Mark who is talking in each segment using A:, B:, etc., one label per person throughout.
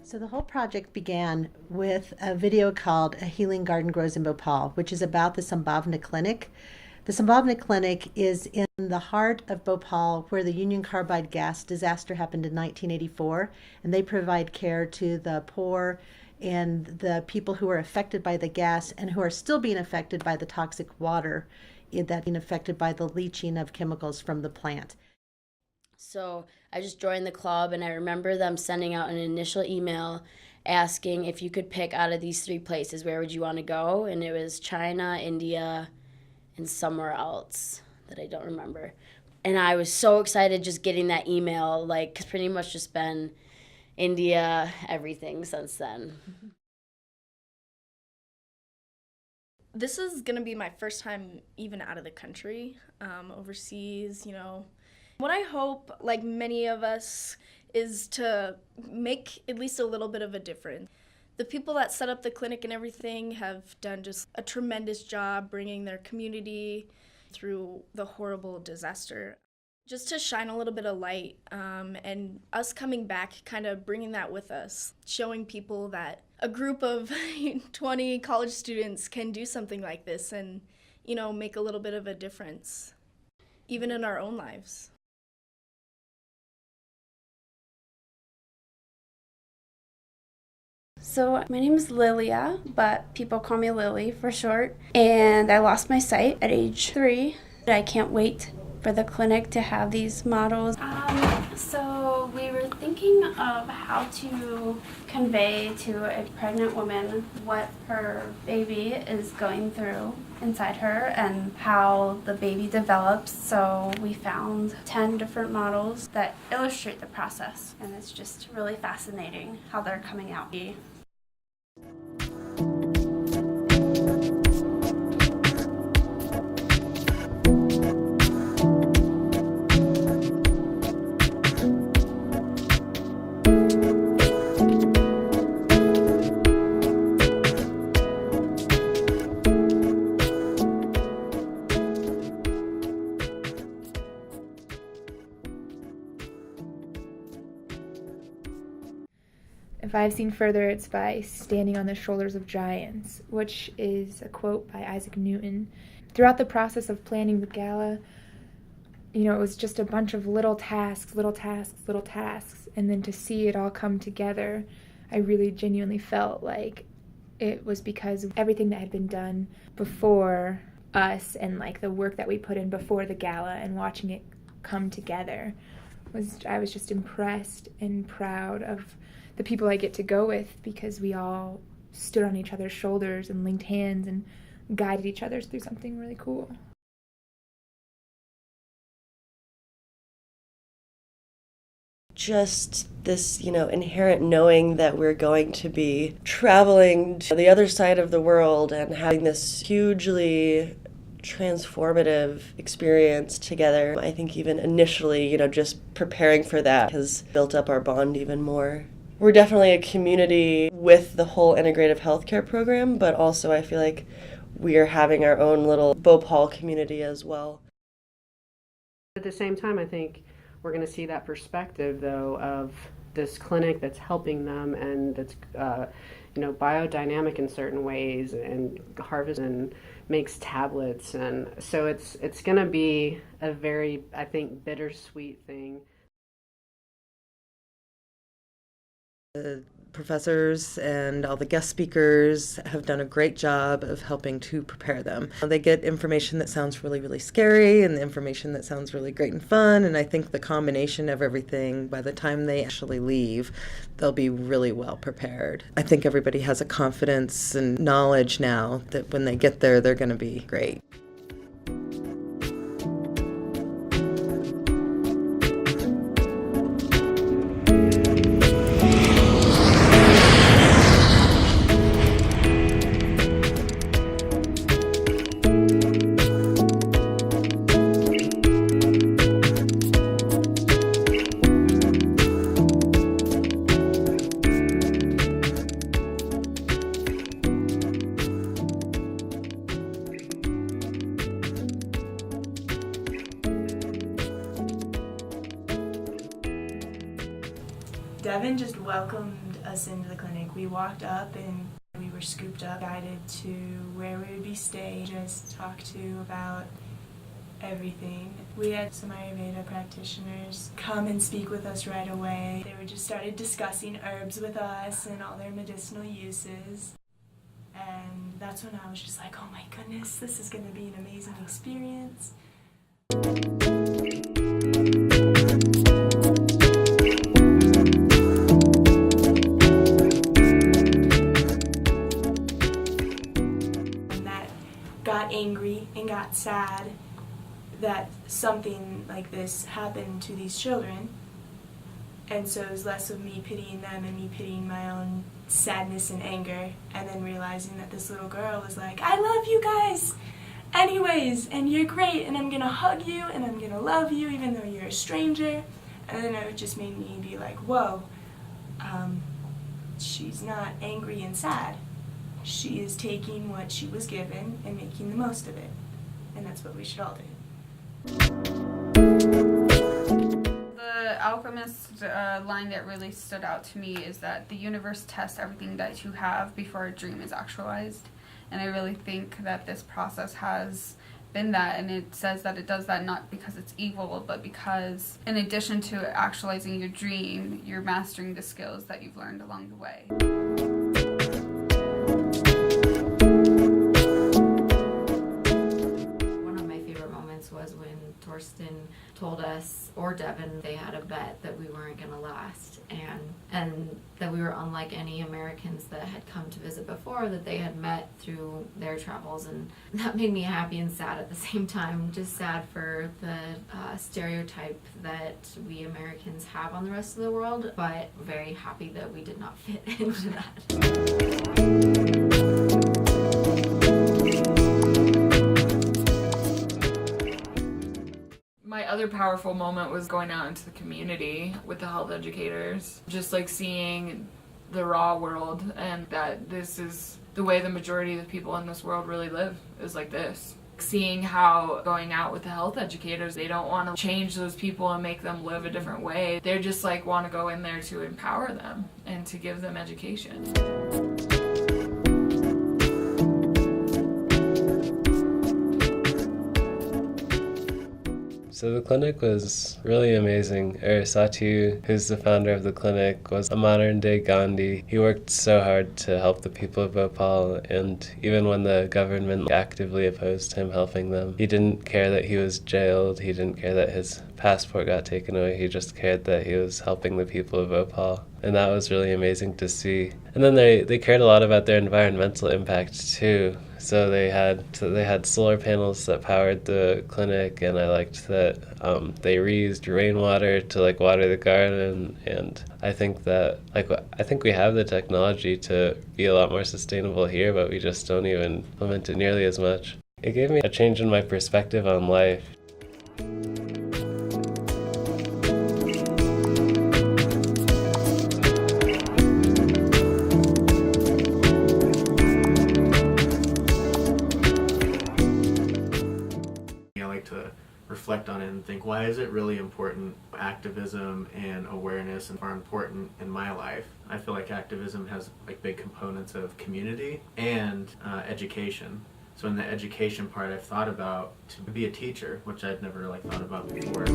A: So the whole project began with a video called A Healing Garden Grows in Bhopal, which is about the Sambhavna Clinic. The Sambhavna Clinic is in the heart of Bhopal, where the Union Carbide gas disaster happened in 1984, and they provide care to the poor and the people who are affected by the gas and who are still being affected by the toxic water that being affected by the leaching of chemicals from the plant.
B: So I just joined the club, and I remember them sending out an initial email asking if you could pick out of these 3 places, where would you want to go? And it was China, India, and somewhere else that I don't remember. And I was so excited just getting that email, like, it's pretty much just been India, everything since then.
C: This is going to be my first time even out of the country, overseas, What I hope, like many of us, is to make at least a little bit of a difference. The people that set up the clinic and everything have done just a tremendous job bringing their community through the horrible disaster. Just to shine a little bit of light, and us coming back, kind of bringing that with us, showing people that a group of 20 college students can do something like this and, make a little bit of a difference, even in our own lives.
D: So my name is Lilia, but people call me Lily for short, and I lost my sight at age 3. I can't wait for the clinic to have these models. So we were thinking of how to convey to a pregnant woman what her baby is going through inside her and how the baby develops. So we found 10 different models that illustrate the process, and it's just really fascinating how they're coming out.
E: If I've seen further, it's by standing on the shoulders of giants, which is a quote by Isaac Newton. Throughout the process of planning the gala, it was just a bunch of little tasks, and then to see it all come together, I really genuinely felt like it was because of everything that had been done before us and like the work that we put in before the gala, and watching it come together I was just impressed and proud of the people I get to go with, because we all stood on each other's shoulders and linked hands and guided each other through something really cool.
F: Just this, inherent knowing that we're going to be traveling to the other side of the world and having this hugely transformative experience together. I think even initially, just preparing for that has built up our bond even more. We're definitely a community with the whole integrative healthcare program, but also I feel like we are having our own little Bhopal community as well.
G: At the same time, I think we're going to see that perspective, though, of this clinic that's helping them and that's, biodynamic in certain ways and harvests and makes tablets. And so it's going to be a very, I think, bittersweet thing.
F: The professors and all the guest speakers have done a great job of helping to prepare them. They get information that sounds really, really scary and the information that sounds really great and fun, and I think the combination of everything, by the time they actually leave, they'll be really well prepared. I think everybody has a confidence and knowledge now that when they get there, they're going to be great.
H: Devin just welcomed us into the clinic. We walked up and we were scooped up, guided to where we would be staying, just talked to about everything. We had some Ayurveda practitioners come and speak with us right away. They just started discussing herbs with us and all their medicinal uses. And that's when I was just like, oh my goodness, this is going to be an amazing experience. And that got angry and got sad that something like this happened to these children. And so it was less of me pitying them and me pitying my own sadness and anger, and then realizing that this little girl was like, I love you guys anyways, and you're great, and I'm gonna hug you, and I'm gonna love you even though you're a stranger. And then it just made me be like, whoa, she's not angry and sad. She is taking what she was given and making the most of it. And that's what we should all do.
I: The alchemist line that really stood out to me is that the universe tests everything that you have before a dream is actualized. And I really think that this process has been that, and it says that it does that not because it's evil, but because in addition to actualizing your dream, you're mastering the skills that you've learned along the way.
J: Was when Torsten told us, or Devin, they had a bet that we weren't going to last, and that we were unlike any Americans that had come to visit before, that they had met through their travels. And that made me happy and sad at the same time. Just sad for the stereotype that we Americans have on the rest of the world, but very happy that we did not fit into that.
K: My other powerful moment was going out into the community with the health educators, just like seeing the raw world, and that this is the way the majority of the people in this world really live, is like this. Seeing how going out with the health educators, they don't want to change those people and make them live a different way. They're just like want to go in there to empower them and to give them education.
L: So the clinic was really amazing. Satu, who's the founder of the clinic, was a modern-day Gandhi. He worked so hard to help the people of Bhopal, and even when the government actively opposed him helping them, he didn't care that he was jailed. He didn't care that his passport got taken away. He just cared that he was helping the people of Bhopal. And that was really amazing to see. And then they cared a lot about their environmental impact too. So they had solar panels that powered the clinic, and I liked that they reused rainwater to water the garden. And I think that I think we have the technology to be a lot more sustainable here, but we just don't even implement it nearly as much. It gave me a change in my perspective on life.
M: Reflect on it and think, why is it really important? Activism and awareness are important in my life. I feel like activism has big components of community and education. So in the education part, I've thought about to be a teacher, which I'd never thought about before.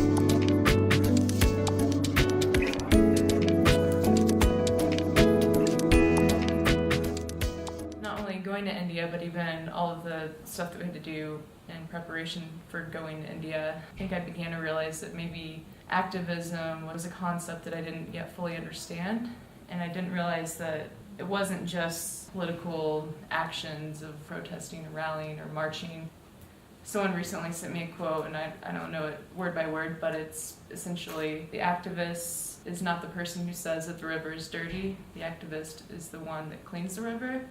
K: Not only going to India, but even all of the stuff that we had to do in preparation for going to India, I think I began to realize that maybe activism was a concept that I didn't yet fully understand, and I didn't realize that it wasn't just political actions of protesting or rallying or marching. Someone recently sent me a quote, and I don't know it word by word, but it's essentially, the activist is not the person who says that the river is dirty, the activist is the one that cleans the river.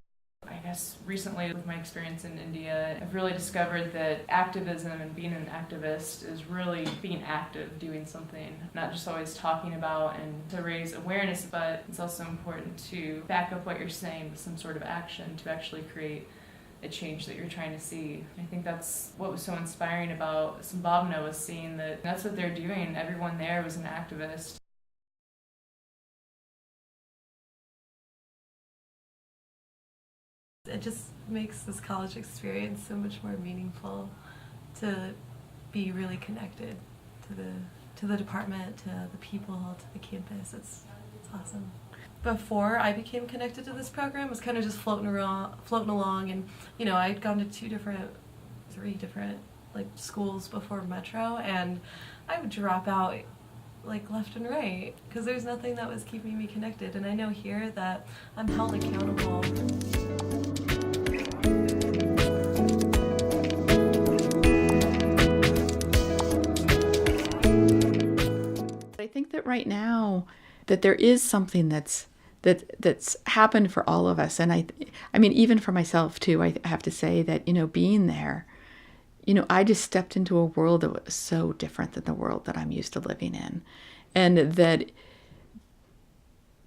K: I guess recently with my experience in India, I've really discovered that activism and being an activist is really being active, doing something, not just always talking about and to raise awareness, but it's also important to back up what you're saying with some sort of action to actually create a change that you're trying to see. I think that's what was so inspiring about Sambhavna, was seeing that that's what they're doing. Everyone there was an activist.
N: it just makes this college experience so much more meaningful to be really connected to the department, to the people, to the campus. It's awesome. Before I became connected to this program, I was kind of just floating along, and you know, I'd gone to three different like schools before Metro, and I would drop out like left and right because there's nothing that was keeping me connected. And I know here that I'm held accountable.
O: I think that right now that there is something that's happened for all of us, and I mean even for myself too. I have to say that, you know, being there, you know, I just stepped into a world that was so different than the world that I'm used to living in, and that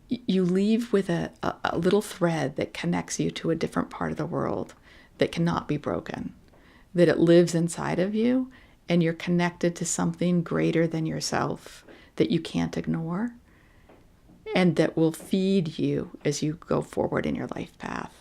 O: you leave with a little thread that connects you to a different part of the world that cannot be broken, that it lives inside of you, and you're connected to something greater than yourself that you can't ignore, and that will feed you as you go forward in your life path.